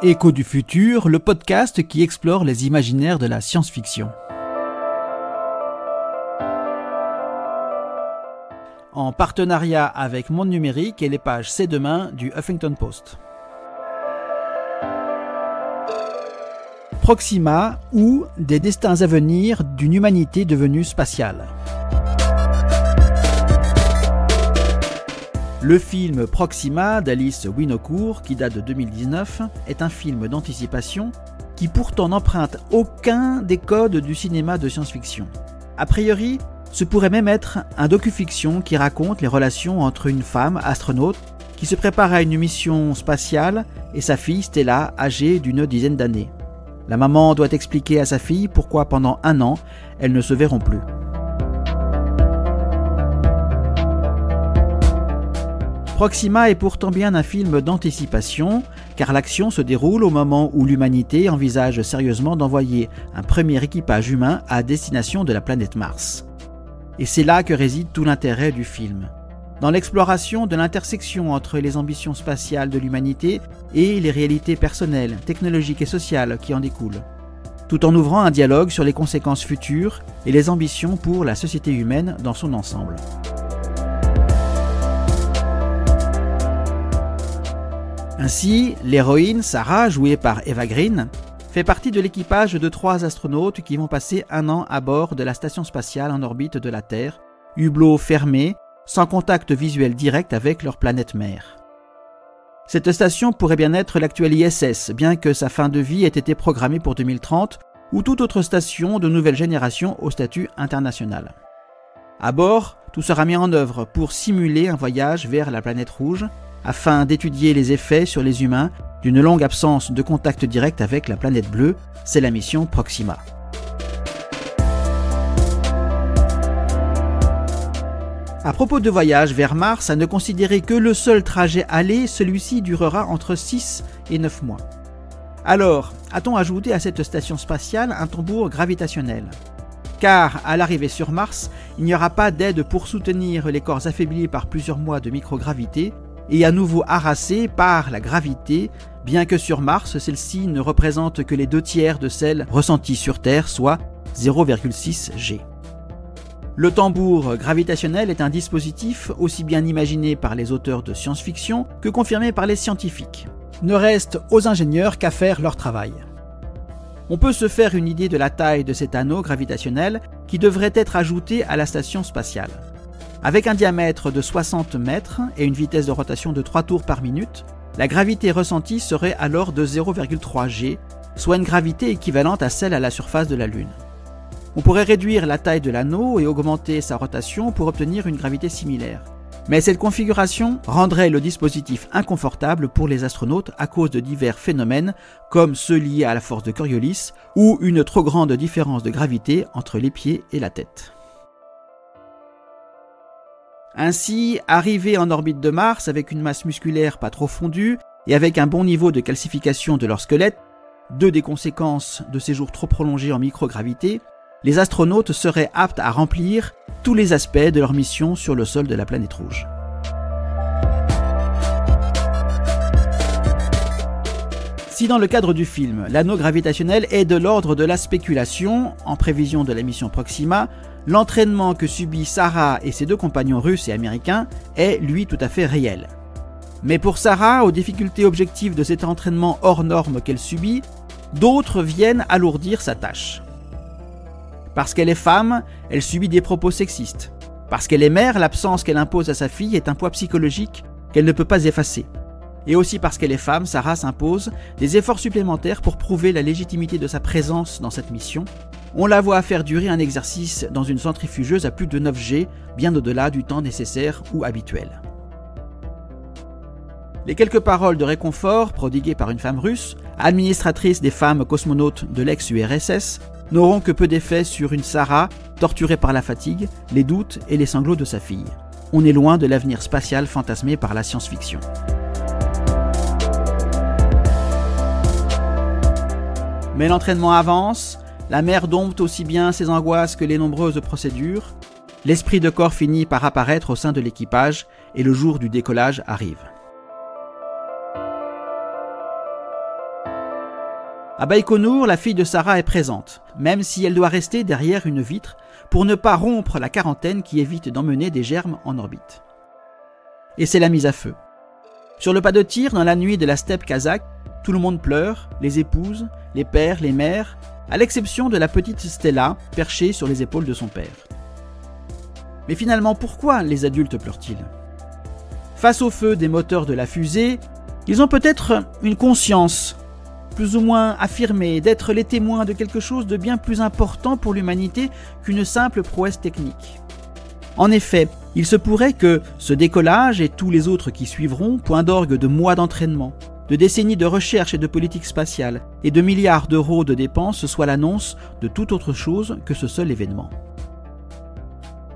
Écho du futur, le podcast qui explore les imaginaires de la science-fiction. En partenariat avec Monde Numérique et les pages C'est demain du Huffington Post. Proxima ou des destins à venir d'une humanité devenue spatiale. Le film Proxima d'Alice Winocour, qui date de 2019, est un film d'anticipation qui pourtant n'emprunte aucun des codes du cinéma de science-fiction. A priori, ce pourrait même être un docu-fiction qui raconte les relations entre une femme astronaute qui se prépare à une mission spatiale et sa fille Stella, âgée d'une dizaine d'années. La maman doit expliquer à sa fille pourquoi pendant 1 an, elles ne se verront plus. Proxima est pourtant bien un film d'anticipation, car l'action se déroule au moment où l'humanité envisage sérieusement d'envoyer un premier équipage humain à destination de la planète Mars. Et c'est là que réside tout l'intérêt du film, dans l'exploration de l'intersection entre les ambitions spatiales de l'humanité et les réalités personnelles, technologiques et sociales qui en découlent, tout en ouvrant un dialogue sur les conséquences futures et les ambitions pour la société humaine dans son ensemble. Ainsi, l'héroïne Sarah, jouée par Eva Green, fait partie de l'équipage de 3 astronautes qui vont passer 1 an à bord de la station spatiale en orbite de la Terre, hublot fermé, sans contact visuel direct avec leur planète mère. Cette station pourrait bien être l'actuelle ISS, bien que sa fin de vie ait été programmée pour 2030, ou toute autre station de nouvelle génération au statut international. À bord, tout sera mis en œuvre pour simuler un voyage vers la planète rouge, afin d'étudier les effets sur les humains d'une longue absence de contact direct avec la planète bleue. C'est la mission Proxima. À propos de voyage vers Mars, à ne considérer que le seul trajet aller, celui-ci durera entre 6 et 9 mois. Alors, a-t-on ajouté à cette station spatiale un tambour gravitationnel ? Car, à l'arrivée sur Mars, il n'y aura pas d'aide pour soutenir les corps affaiblis par plusieurs mois de microgravité, et à nouveau harassés par la gravité, bien que sur Mars, celle-ci ne représente que les 2/3 de celle ressentie sur Terre, soit 0,6 G. Le tambour gravitationnel est un dispositif aussi bien imaginé par les auteurs de science-fiction que confirmé par les scientifiques. Ne reste aux ingénieurs qu'à faire leur travail. On peut se faire une idée de la taille de cet anneau gravitationnel qui devrait être ajouté à la station spatiale. Avec un diamètre de 60 mètres et une vitesse de rotation de 3 tours par minute, la gravité ressentie serait alors de 0,3 G, soit une gravité équivalente à celle à la surface de la Lune. On pourrait réduire la taille de l'anneau et augmenter sa rotation pour obtenir une gravité similaire. Mais cette configuration rendrait le dispositif inconfortable pour les astronautes à cause de divers phénomènes comme ceux liés à la force de Coriolis ou une trop grande différence de gravité entre les pieds et la tête. Ainsi, arrivés en orbite de Mars avec une masse musculaire pas trop fondue et avec un bon niveau de calcification de leur squelette, 2 des conséquences de séjours trop prolongés en microgravité, les astronautes seraient aptes à remplir tous les aspects de leur mission sur le sol de la planète rouge. Si dans le cadre du film, l'anneau gravitationnel est de l'ordre de la spéculation, en prévision de la mission Proxima, l'entraînement que subit Sarah et ses 2 compagnons russes et américains est, lui, tout à fait réel. Mais pour Sarah, aux difficultés objectives de cet entraînement hors norme qu'elle subit, d'autres viennent alourdir sa tâche. Parce qu'elle est femme, elle subit des propos sexistes. Parce qu'elle est mère, l'absence qu'elle impose à sa fille est un poids psychologique qu'elle ne peut pas effacer. Et aussi parce qu'elle est femme, Sarah s'impose des efforts supplémentaires pour prouver la légitimité de sa présence dans cette mission. On la voit faire durer un exercice dans une centrifugeuse à plus de 9 G, bien au-delà du temps nécessaire ou habituel. Les quelques paroles de réconfort prodiguées par une femme russe, administratrice des femmes cosmonautes de l'ex-URSS, n'auront que peu d'effet sur une Sarah torturée par la fatigue, les doutes et les sanglots de sa fille. On est loin de l'avenir spatial fantasmé par la science-fiction. Mais l'entraînement avance, la mère dompte aussi bien ses angoisses que les nombreuses procédures, l'esprit de corps finit par apparaître au sein de l'équipage et le jour du décollage arrive. À Baïkonour, la fille de Sarah est présente, même si elle doit rester derrière une vitre pour ne pas rompre la quarantaine qui évite d'emmener des germes en orbite. Et c'est la mise à feu. Sur le pas de tir, dans la nuit de la steppe kazakh, tout le monde pleure, les épouses, les pères, les mères, à l'exception de la petite Stella, perchée sur les épaules de son père. Mais finalement, pourquoi les adultes pleurent-ils ? Face au feu des moteurs de la fusée, ils ont peut-être une conscience, plus ou moins affirmée, d'être les témoins de quelque chose de bien plus important pour l'humanité qu'une simple prouesse technique. En effet, il se pourrait que ce décollage et tous les autres qui suivront, point d'orgue de mois d'entraînement, de décennies de recherche et de politique spatiale, et de milliards d'euros de dépenses soient l'annonce de toute autre chose que ce seul événement.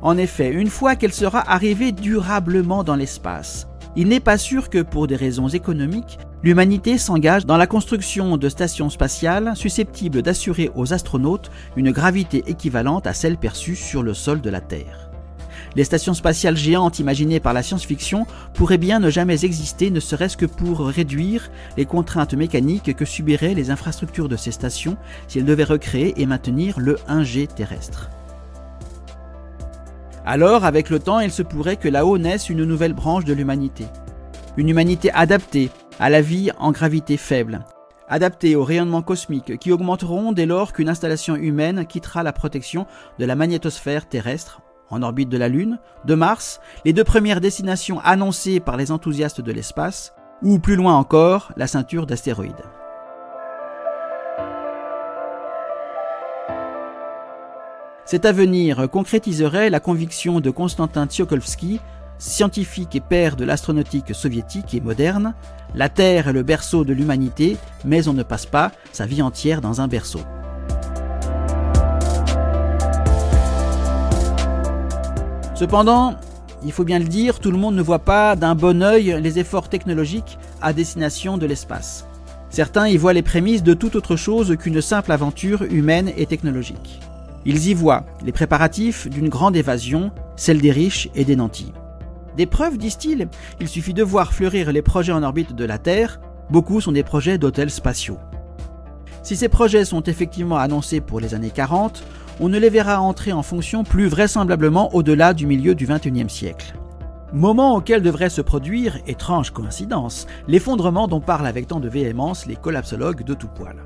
En effet, une fois qu'elle sera arrivée durablement dans l'espace, il n'est pas sûr que, pour des raisons économiques, l'humanité s'engage dans la construction de stations spatiales susceptibles d'assurer aux astronautes une gravité équivalente à celle perçue sur le sol de la Terre. Les stations spatiales géantes imaginées par la science-fiction pourraient bien ne jamais exister, ne serait-ce que pour réduire les contraintes mécaniques que subiraient les infrastructures de ces stations si elles devaient recréer et maintenir le 1G terrestre. Alors, avec le temps, il se pourrait que là-haut naisse une nouvelle branche de l'humanité. Une humanité adaptée à la vie en gravité faible, adaptée aux rayonnements cosmiques qui augmenteront dès lors qu'une installation humaine quittera la protection de la magnétosphère terrestre, en orbite de la Lune, de Mars, les deux premières destinations annoncées par les enthousiastes de l'espace, ou plus loin encore, la ceinture d'astéroïdes. Cet avenir concrétiserait la conviction de Konstantin Tsiolkovsky, scientifique et père de l'astronautique soviétique et moderne, la Terre est le berceau de l'humanité, mais on ne passe pas sa vie entière dans un berceau. Cependant, il faut bien le dire, tout le monde ne voit pas d'un bon œil les efforts technologiques à destination de l'espace. Certains y voient les prémices de toute autre chose qu'une simple aventure humaine et technologique. Ils y voient les préparatifs d'une grande évasion, celle des riches et des nantis. Des preuves, disent-ils, il suffit de voir fleurir les projets en orbite de la Terre, beaucoup sont des projets d'hôtels spatiaux. Si ces projets sont effectivement annoncés pour les années 40, on ne les verra entrer en fonction plus vraisemblablement au-delà du milieu du XXIe siècle. Moment auquel devrait se produire, étrange coïncidence, l'effondrement dont parlent avec tant de véhémence les collapsologues de tout poil.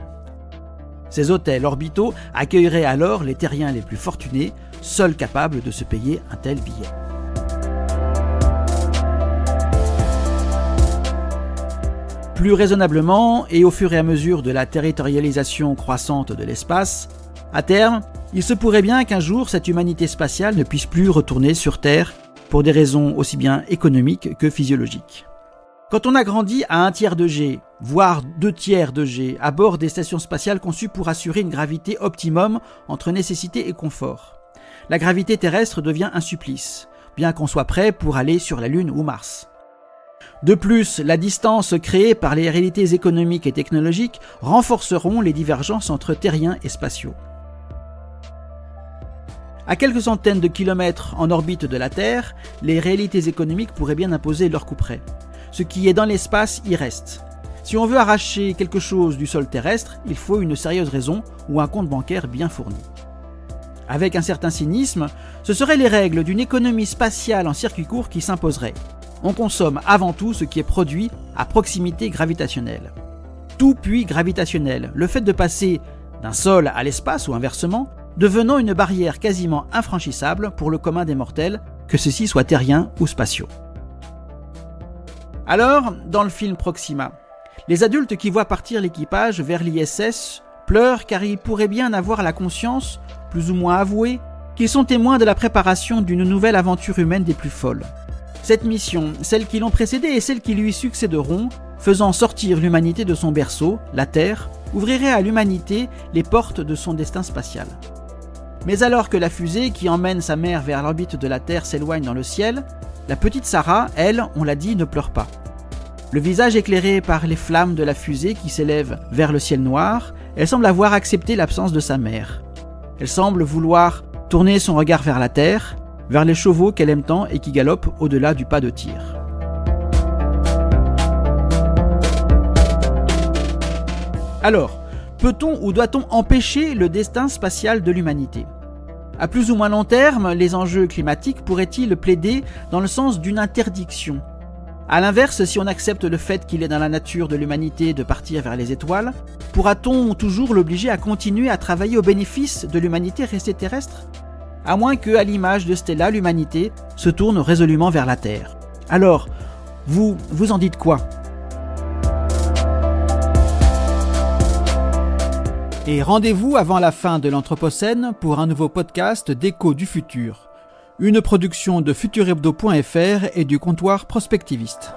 Ces hôtels orbitaux accueilleraient alors les terriens les plus fortunés, seuls capables de se payer un tel billet. Plus raisonnablement, et au fur et à mesure de la territorialisation croissante de l'espace, à terme, il se pourrait bien qu'un jour cette humanité spatiale ne puisse plus retourner sur Terre pour des raisons aussi bien économiques que physiologiques. Quand on a grandi à 1/3 de G, voire 2/3 de G, à bord des stations spatiales conçues pour assurer une gravité optimum entre nécessité et confort, la gravité terrestre devient un supplice, bien qu'on soit prêt pour aller sur la Lune ou Mars. De plus, la distance créée par les réalités économiques et technologiques renforceront les divergences entre terriens et spatiaux. À quelques centaines de kilomètres en orbite de la Terre, les réalités économiques pourraient bien imposer leur couperet. Ce qui est dans l'espace y reste. Si on veut arracher quelque chose du sol terrestre, il faut une sérieuse raison ou un compte bancaire bien fourni. Avec un certain cynisme, ce seraient les règles d'une économie spatiale en circuit court qui s'imposeraient. On consomme avant tout ce qui est produit à proximité gravitationnelle. Tout puits gravitationnel, le fait de passer d'un sol à l'espace ou inversement, devenant une barrière quasiment infranchissable pour le commun des mortels, que ceux-ci soient terriens ou spatiaux. Alors, dans le film Proxima, les adultes qui voient partir l'équipage vers l'ISS pleurent car ils pourraient bien avoir la conscience, plus ou moins avouée, qu'ils sont témoins de la préparation d'une nouvelle aventure humaine des plus folles. Cette mission, celles qui l'ont précédée et celles qui lui succéderont, faisant sortir l'humanité de son berceau, la Terre, ouvrirait à l'humanité les portes de son destin spatial. Mais alors que la fusée qui emmène sa mère vers l'orbite de la Terre s'éloigne dans le ciel, la petite Sarah, elle, on l'a dit, ne pleure pas. Le visage éclairé par les flammes de la fusée qui s'élève vers le ciel noir, elle semble avoir accepté l'absence de sa mère. Elle semble vouloir tourner son regard vers la Terre, vers les chevaux qu'elle aime tant et qui galopent au-delà du pas de tir. Alors, Peut-on ou doit-on empêcher le destin spatial de l'humanité ? À plus ou moins long terme, les enjeux climatiques pourraient-ils plaider dans le sens d'une interdiction ? A l'inverse, si on accepte le fait qu'il est dans la nature de l'humanité de partir vers les étoiles, pourra-t-on toujours l'obliger à continuer à travailler au bénéfice de l'humanité restée terrestre ? À moins que, à l'image de Stella, l'humanité se tourne résolument vers la Terre. Alors, vous en dites quoi ? Et rendez-vous avant la fin de l'Anthropocène pour un nouveau podcast d'Écho du futur. Une production de futurhebdo.fr et du comptoir prospectiviste.